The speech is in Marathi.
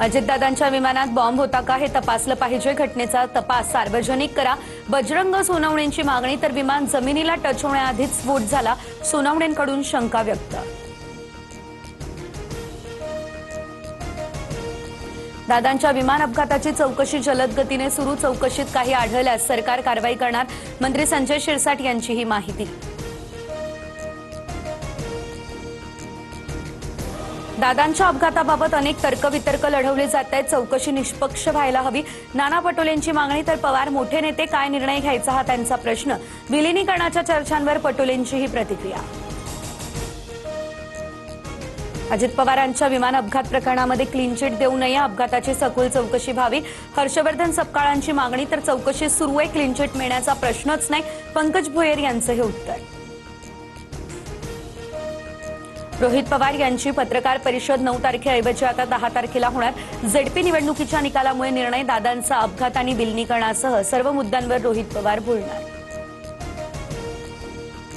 अजितदादांच्या विमानात बॉम्ब होता का हे तपासलं पाहिजे। घटनेचा तपास सार्वजनिक करा। बजरंग सोनवणेंची मागणी। तर विमान जमिनीला टच होण्याआधीच स्फोट झाला, सोनवणेंकडून शंका व्यक्त। दादांच्या विमान अपघाताची चौकशी जलद गतीने सुरू। चौकशीत काही आढळल्यास सरकार कारवाई करणार। मंत्री संजय शिरसाट यांची ही माहिती। दादांच्या अपघाताबाबत अनेक तर्कवितर्क लढवले जात आहेत। चौकशी निष्पक्ष व्हायला हवी, नाना पटोलेंची मागणी। तर पवार मोठे नेते काय निर्णय घ्यायचा हा त्यांचा प्रश्न। विलिनीकरणाच्या चर्चांवर पटोलेंची ही प्रतिक्रिया। अजित पवारांच्या विमान अपघात प्रकरणामध्ये क्लीन चिट देऊ नये, अपघाताची सखोल चौकशी व्हावी। हर्षवर्धन सपकाळांची मागणी। तर चौकशी सुरू आहे, क्लीन चिट मिळण्याचा प्रश्नच नाही, पंकज भोयर यांचं हे उत्तर। रोहित पवार यांची पत्रकार परिषद 9 तारखेऐवजी आता 10 तारखेला होणार। झेडपी निवडणुकीच्या निकालामुळे निर्णय। दादांचा अपघात आणि विलिनीकरणासह सर्व मुद्द्यांवर रोहित पवार बोलणार।